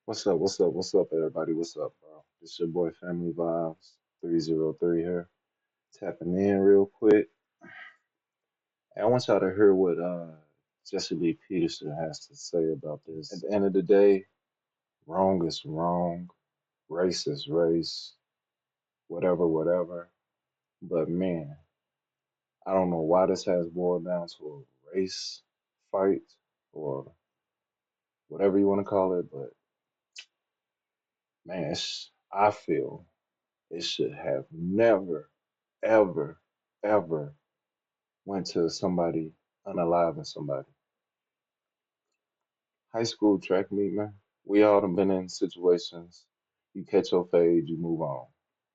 What's up? What's up? What's up, everybody? What's up, bro? This your boy Family Vibes 303 here. Tapping in real quick. And I want y'all to hear what Jesse Lee Peterson has to say about this. At the end of the day, wrong is wrong, race is race, whatever, whatever. But man, I don't know why this has boiled down to a race fight or whatever you want to call it, but man, I feel it should have never, ever, ever went to somebody unaliving somebody. High school track meet, man. We all done been in situations. You catch your fade, you move on.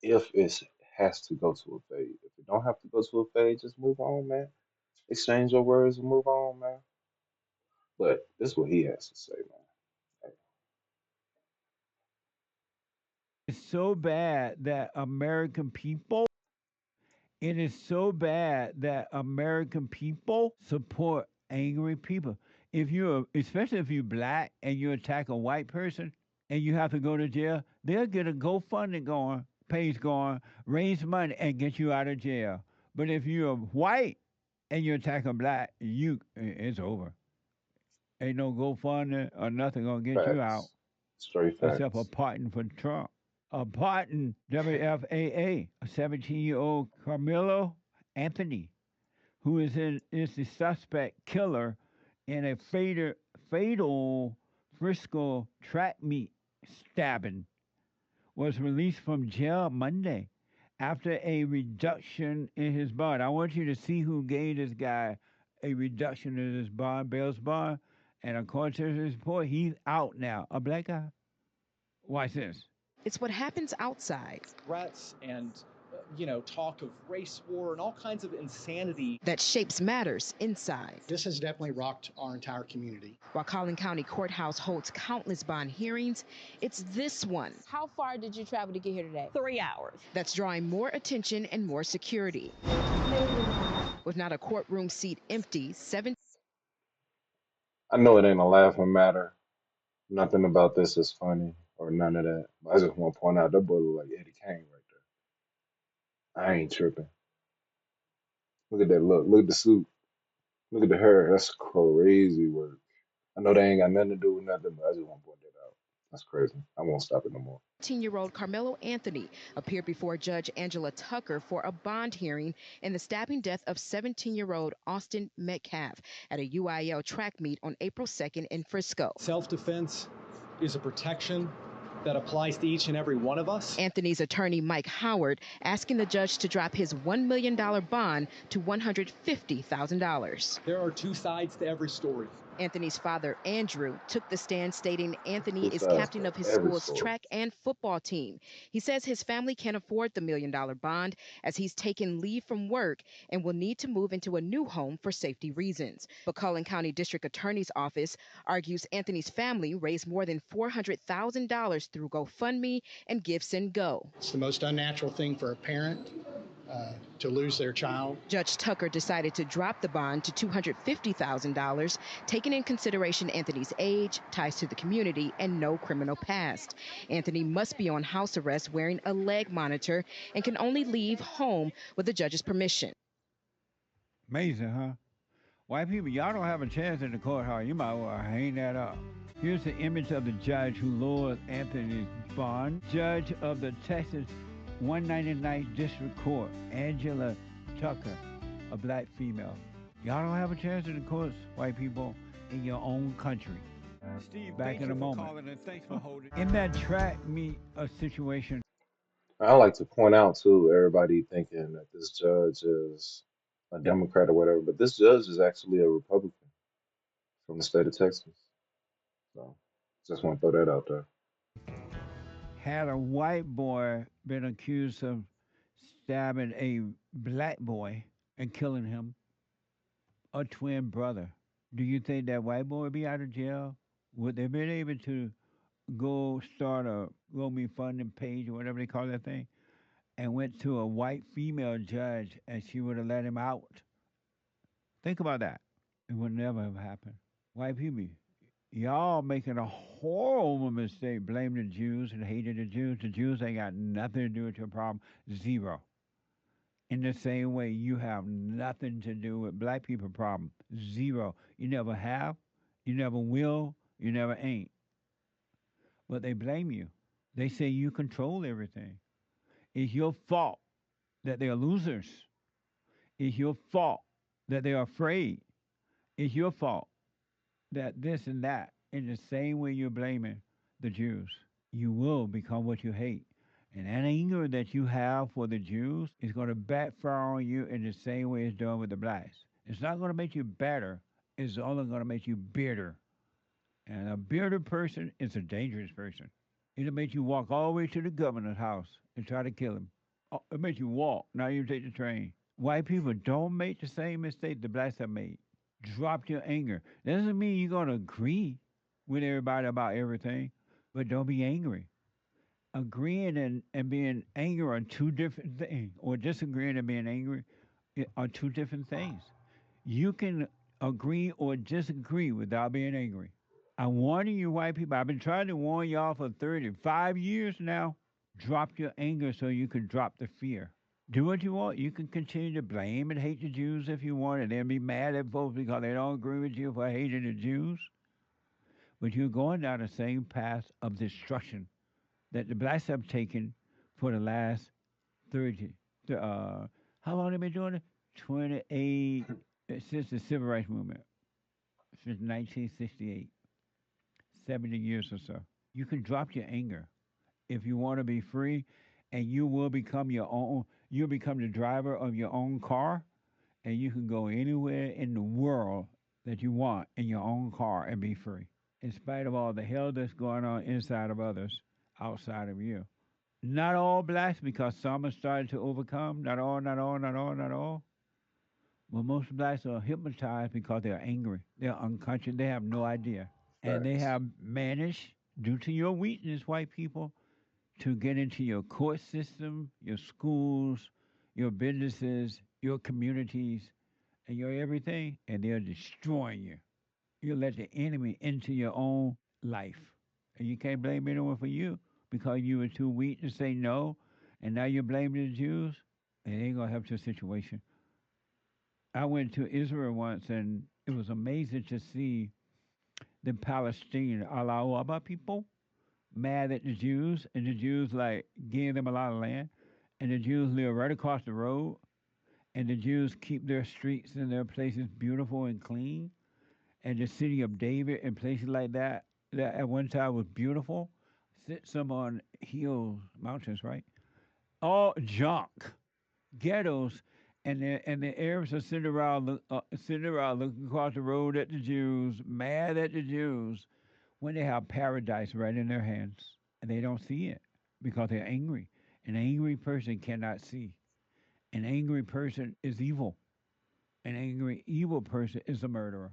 If it has to go to a fade, if it don't have to go to a fade, just move on, man. Exchange your words and move on, man. But this is what he has to say, man. It's so bad that American people, it is so bad that American people support angry people. If you're, especially if you're black and you attack a white person and you have to go to jail, they'll get a GoFundMe going, page going, raise money and get you out of jail. But if you're white and you attack a black, it's over. Ain't no GoFundMe or nothing gonna get you out Facts. Straight except a facts. pardon for Trump. A pardon, WFAA, a 17-year-old Karmelo Anthony, who is the suspect killer in a fatal Frisco track meet stabbing, was released from jail Monday after a reduction in his bond. I want you to see who gave this guy a reduction in his bond, bail's bond. And according to his report, he's out now. A black guy. Watch this. It's what happens outside threats and talk of race war and all kinds of insanity. that shapes matters inside. This has definitely rocked our entire community. While Collin County Courthouse holds countless bond hearings, it's this one How far did you travel to get here today? 3 hours. that's drawing more attention and more security. With not a courtroom seat empty, I know it ain't a laughing matter. Nothing about this is funny or none of that. But I just want to point out that boy look like Eddie Kane right there. I ain't tripping. Look at that look. Look at the suit. Look at the hair. That's crazy work. I know they ain't got nothing to do with nothing, but I just want to point that out. That's crazy. I won't stop it no more. 17-year-old Karmelo Anthony appeared before Judge Angela Tucker for a bond hearing in the stabbing death of 17-year-old Austin Metcalf at a UIL track meet on April 2nd in Frisco. Self-defense is a protection that applies to each and every one of us. Anthony's attorney, Mike Howard, asking the judge to drop his $1 million bond to $150,000. There are two sides to every story. Anthony's father, Andrew, took the stand stating Anthony Two is sides captain to of his every school's story. track and football team. He says his family can't afford the $1 million bond as he's taken leave from work and will need to move into a new home for safety reasons. But Collin County District Attorney's Office argues Anthony's family raised more than $400,000 through GoFundMe and Gifts and Go. It's the most unnatural thing for a parent to lose their child. Judge Tucker decided to drop the bond to $250,000, taking in consideration Anthony's age, ties to the community, and no criminal past. Anthony must be on house arrest wearing a leg monitor and can only leave home with the judge's permission. Amazing, huh? White people, y'all don't have a chance in the courthouse. You might well hang that up. Here's the image of the judge who lowered Anthony's bond. Judge of the Texas 199th District Court, Angela Tucker, a black female. Y'all don't have a chance in the courts, white people, in your own country. Steve, back in a moment. And thanks for holding. In that track meet a situation. I like to point out too, everybody thinking that this judge is a Democrat or whatever, but this judge is actually a Republican from the state of Texas. So just want to throw that out there. Had a white boy been accused of stabbing a black boy and killing him, a twin brother, do you think that white boy would be out of jail? Would they been able to go start a GoFundMe page or whatever they call that thing, and went to a white female judge and she would have let him out? Think about that. It would never have happened. White people, Y'all making a horrible mistake blaming the Jews and hating the Jews. The Jews ain't got nothing to do with your problem. Zero. In the same way, you have nothing to do with black people problem. Zero. You never have, you never will, you never ain't. But they blame you. They say you control everything. It's your fault that they're losers. It's your fault that they're afraid. It's your fault that this and that. In the same way you're blaming the Jews, you will become what you hate. And that anger that you have for the Jews is going to backfire on you in the same way it's done with the blacks. It's not going to make you better. It's only going to make you bitter. And a bitter person is a dangerous person. It'll make you walk all the way to the governor's house and try to kill him. It'll make you walk. Now you take the train. White people don't make the same mistake the blacks have made. Drop your anger. That doesn't mean you're going to agree with everybody about everything, but don't be angry. Agreeing and being angry are two different things, or disagreeing and being angry are two different things. You can agree or disagree without being angry. I'm warning you, white people. I've been trying to warn y'all for 35 years now. Drop your anger so you can drop the fear. Do what you want. You can continue to blame and hate the Jews if you want, and then be mad at folks because they don't agree with you for hating the Jews. But you're going down the same path of destruction that the blacks have taken for the last 30. How long have they been doing it? 28 since the Civil Rights Movement, since 1968, 70 years or so. You can drop your anger if you want to be free, and you will become your own. You'll become the driver of your own car, and you can go anywhere in the world that you want in your own car and be free, in spite of all the hell that's going on inside of others, outside of you. Not all blacks, because some are starting to overcome. Not all, not all, not all, not all. But most blacks are hypnotized because they're angry. They're unconscious. They have no idea. And they Facts. have managed, due to your weakness, white people, to get into your court system, your schools, your businesses, your communities, and your everything, and they're destroying you. You let the enemy into your own life. And you can't blame anyone for you because you were too weak to say no, and now you're blaming the Jews. It ain't gonna help your situation. I went to Israel once, and it was amazing to see the Palestinian Alawaba people mad at the Jews, and the Jews like gave them a lot of land, and the Jews live right across the road, and the Jews keep their streets and their places beautiful and clean, and the city of David and places like that that at one time was beautiful, sit some on hills, mountains, right? All junk, ghettos, and the Arabs are sitting around looking across the road at the Jews, mad at the Jews, when they have paradise right in their hands, and they don't see it because they're angry. An angry person cannot see. An angry person is evil. An angry, evil person is a murderer.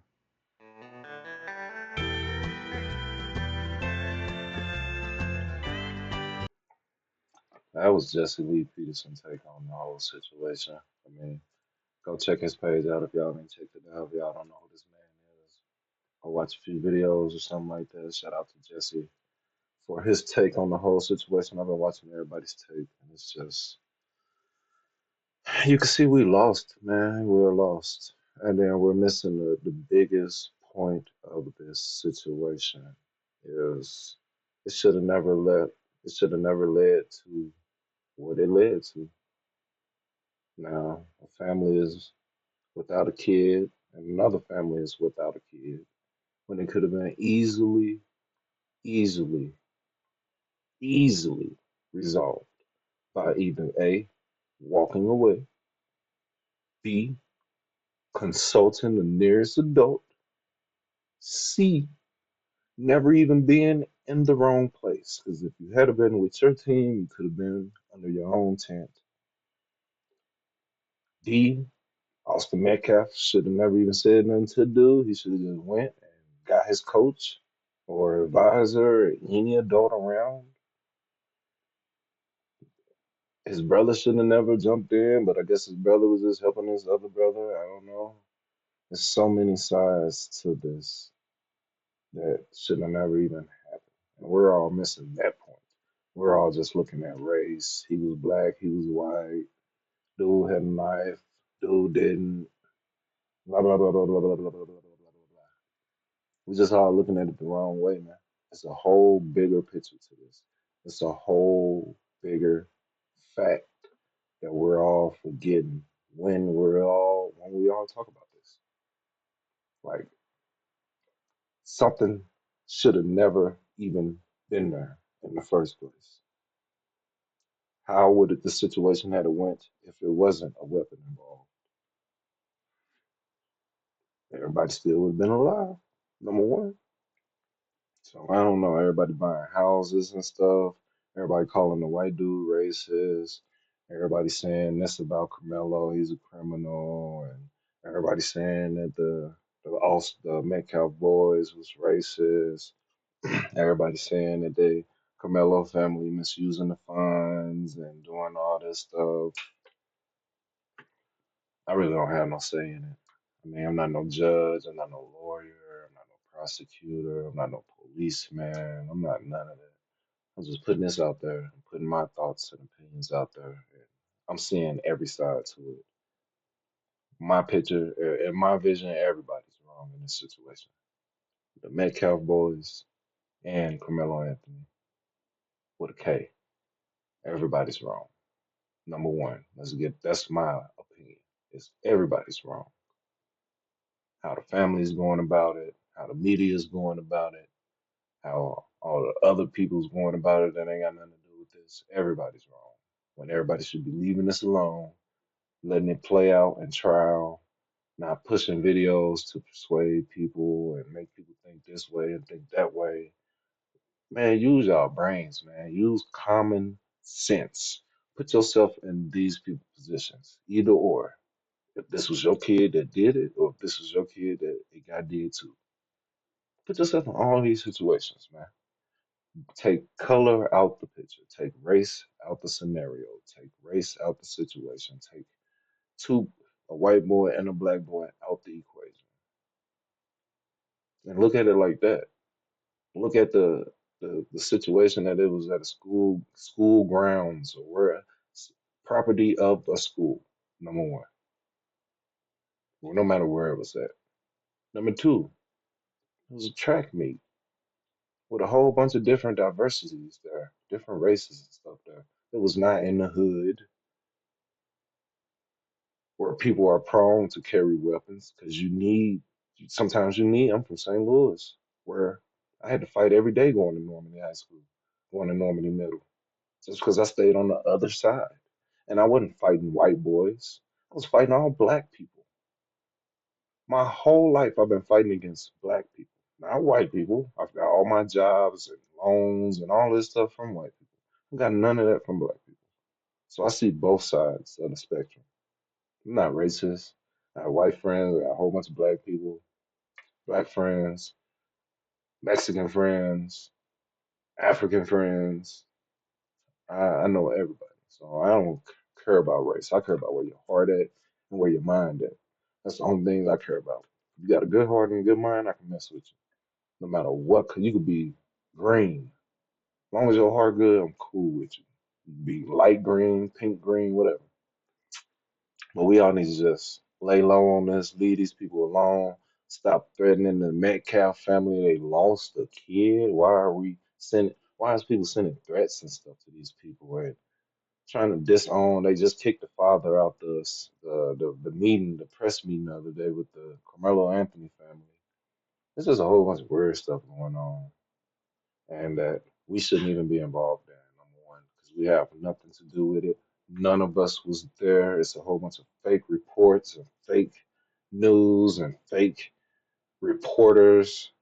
That was Jesse Lee Peterson take on the whole situation. I mean, go check his page out if y'all ain't checked it out. If y'all don't know who this man is, or watch a few videos or something like that. Shout out to Jesse for his take on the whole situation. I've been watching everybody's take, and it's just you can see we lost, man. We're lost, and then we're missing the biggest point of this situation is it should have never led. It should have never led to what it led to. Now, a family is without a kid, and another family is without a kid, when it could have been easily, easily resolved by either A, walking away, B, consulting the nearest adult, C, never even being in the wrong place. Because if you had been with your team, you could have been under your own tent. D, Austin Metcalf should have never even said nothing to do. He should have just went and got his coach or advisor or any adult around. His brother shouldn't have never jumped in, but I guess his brother was just helping his other brother. I don't know. There's so many sides to this. that should have never even happened. And we're all missing that point. We're all just looking at race. He was black, he was white, dude had a knife, dude didn't, blah, blah, blah, blah, blah, blah, blah, blah, blah, blah, blah, blah. We're just all looking at it the wrong way, man. It's a whole bigger picture to this. It's a whole bigger fact that we're all forgetting when we all talk about this. Like something should have never even been there in the first place. How would the situation have went if it wasn't a weapon involved? Everybody still would have been alive. Number one. So I don't know. Everybody buying houses and stuff. Everybody calling the white dude racist. Everybody saying this about Carmelo, he's a criminal, and everybody saying that the Metcalf boys was racist. Everybody saying that they Carmelo family misusing the funds and doing all this stuff. I really don't have no say in it. I mean, I'm not no judge, I'm not no lawyer, I'm not no prosecutor, I'm not no policeman, I'm not none of that. I'm just putting this out there and putting my thoughts and opinions out there. And I'm seeing every side to it. My picture and my vision, everybody's wrong in this situation. The Metcalf boys and Karmelo Anthony with a K. Everybody's wrong. Number one, that's my opinion. It's everybody's wrong. How the family's going about it, how the media's going about it, how all the other people's going about it that ain't got nothing to do with this. Everybody's wrong. When everybody should be leaving this alone, letting it play out in trial, not pushing videos to persuade people and make people think this way and think that way. Man, use y'all brains, man. Use common sense. Put yourself in these people's positions, either or. If this was your kid that did it, or if this was your kid that it got did to, put yourself in all these situations, man. Take color out the picture. Take race out the scenario. Take race out the situation. Take two, a white boy and a black boy out the equation. And look at it like that. Look at the situation that it was at a school grounds or where property of a school. Number one, well, no matter where it was at. Number two, it was a track meet with a whole bunch of different diversities there, different races and stuff there. It was not in the hood where people are prone to carry weapons because sometimes you need. I'm from St. Louis, where I had to fight every day going to Normandy High School, going to Normandy Middle, just because I stayed on the other side. And I wasn't fighting white boys, I was fighting all black people. My whole life, I've been fighting against black people, not white people. I've got all my jobs and loans and all this stuff from white people. I got none of that from black people. So I see both sides of the spectrum. I'm not racist. I have white friends, I got a whole bunch of black people, black friends, Mexican friends, African friends. I know everybody. So I don't care about race. I care about where your heart at and where your mind at. That's the only things I care about. If you got a good heart and a good mind, I can mess with you. No matter what, 'cause you could be green. As long as your heart good, I'm cool with you. You can be light green, pink green, whatever. But we all need to just lay low on this, leave these people alone, stop threatening the Metcalf family. They lost a kid. Why is people sending threats and stuff to these people and trying to disown? They just kicked the father out the meeting, the press meeting the other day with the Karmelo Anthony family. There's just a whole bunch of weird stuff going on and that we shouldn't even be involved in, number one, because we have nothing to do with it. None of us was there. It's a whole bunch of fake reports and fake news and fake reporters,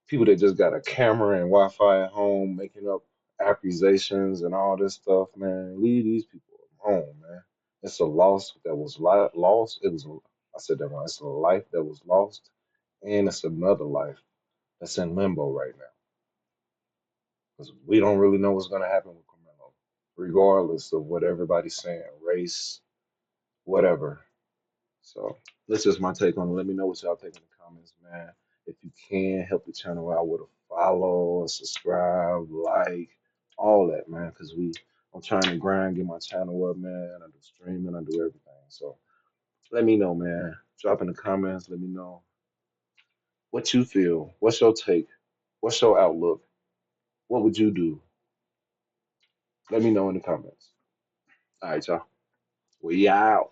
people that just got a camera and Wi-Fi at home making up accusations and all this stuff, man. Leave these people alone, man. It's a loss that was lost. I said that wrong. It's a life that was lost, and it's another life that's in limbo right now. Because we don't really know what's going to happen with Carmelo, regardless of what everybody's saying, race, whatever. So that's just my take on it. Let me know what y'all think in the comments, man. If you can, help the channel out with a follow, a subscribe, like, all that, man. Cause I'm trying to grind, get my channel up, man. I do streaming, I do everything. So let me know, man. Drop in the comments. Let me know what you feel. What's your take? What's your outlook? What would you do? Let me know in the comments. All right, y'all. We out.